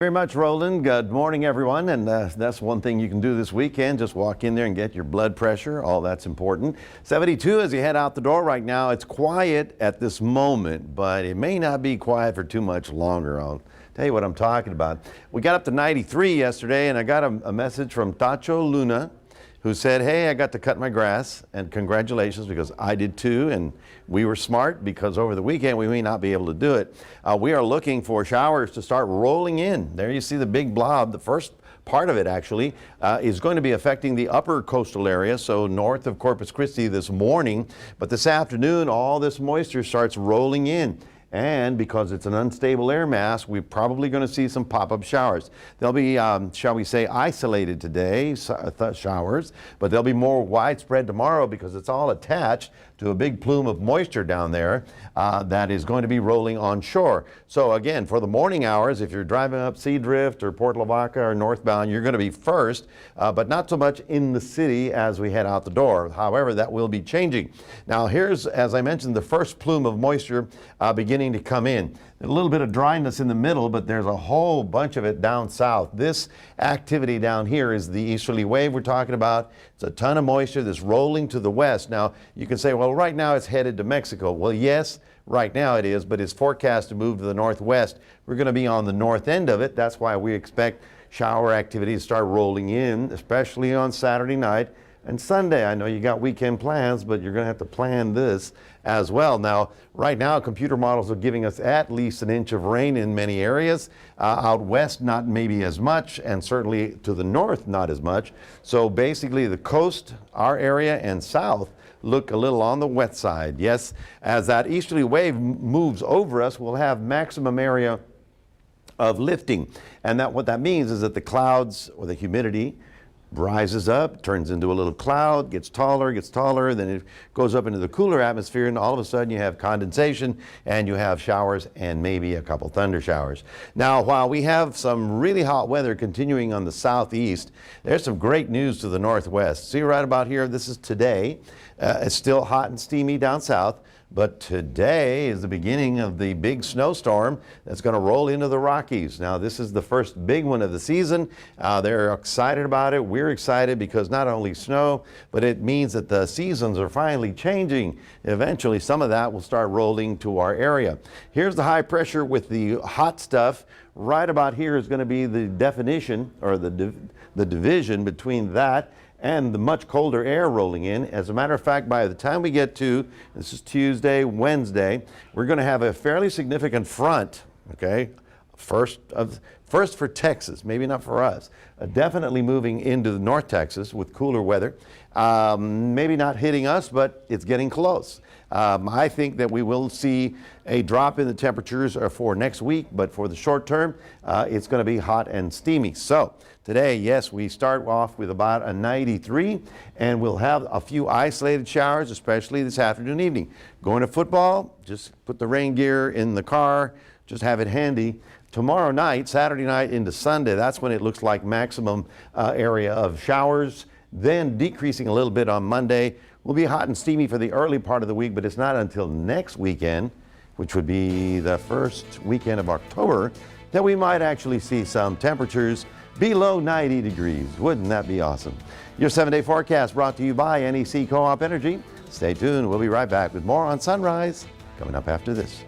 Very much, Roland. Good morning, everyone. And that's one thing you can do this weekend. Just walk in there and get your blood pressure. All that's important. 72 as you head out the door right now. It's quiet at this moment, but it may not be quiet for too much longer. I'll tell you what I'm talking about. We got up to 93 yesterday, and I got a message from Tacho Luna, who said, hey, I got to cut my grass, and congratulations, because I did too, and we were smart because over the weekend we may not be able to do it. We are looking for showers to start rolling in. There you see the big blob. The first part of it actually is going to be affecting the upper coastal area, so north of Corpus Christi this morning, but this afternoon all this moisture starts rolling in. And because it's an unstable air mass, we're probably going to see some pop-up showers. They'll be, shall we say, isolated today, showers, but they'll be more widespread tomorrow because it's all attached to a big plume of moisture down there that is going to be rolling on shore. So again, for the morning hours, if you're driving up Seadrift or Port Lavaca or northbound, you're going to be first, but not so much in the city as we head out the door. However, that will be changing. Now here's, as I mentioned, the first plume of moisture beginning to come in. A little bit of dryness in the middle, but there's a whole bunch of it down south. This activity down here is the easterly wave we're talking about. It's a ton of moisture that's rolling to the west. Now, you can say, well, right now it's headed to Mexico. Well, yes, right now it is, but it's forecast to move to the northwest. We're going to be on the north end of it. That's why we expect shower activity to start rolling in, especially on Saturday night and Sunday. I know you got weekend plans, but you're going to have to plan this as well. Now, right now, computer models are giving us at least an inch of rain in many areas. Out west, not maybe as much, and certainly to the north, not as much. So basically, the coast, our area, and south look a little on the wet side. Yes, as that easterly wave moves over us, we'll have maximum area of lifting. And what that means is that the clouds or the humidity rises up, turns into a little cloud, gets taller, then it goes up into the cooler atmosphere, and all of a sudden you have condensation and you have showers and maybe a couple thunder showers. Now, while we have some really hot weather continuing on the southeast, there's some great news to the northwest. See right about here, this is today. It's still hot and steamy down south, but today is the beginning of the big snowstorm that's going to roll into the Rockies. Now, this is the first big one of the season. They're excited about it. We're excited because not only snow, but it means that the seasons are finally changing. Eventually, some of that will start rolling to our area. Here's the high pressure with the hot stuff. Right about here is going to be the definition or the division between that and the much colder air rolling in. As a matter of fact, by the time we get to, this is Tuesday, Wednesday, we're going to have a fairly significant front, okay? First for Texas, maybe not for us, definitely moving into the North Texas with cooler weather. Maybe not hitting us, but it's getting close. I think that we will see a drop in the temperatures for next week, but for the short term, it's going to be hot and steamy. So today, yes, we start off with about a 93, and we'll have a few isolated showers, especially this afternoon, evening. Going to football, just put the rain gear in the car, just have it handy. Tomorrow night, Saturday night into Sunday, that's when it looks like maximum area of showers. Then decreasing a little bit on Monday. Will be hot and steamy for the early part of the week, but it's not until next weekend, which would be the first weekend of October, that we might actually see some temperatures below 90 degrees. Wouldn't that be awesome? Your 7-day forecast brought to you by NEC Co-op Energy. Stay tuned. We'll be right back with more on Sunrise coming up after this.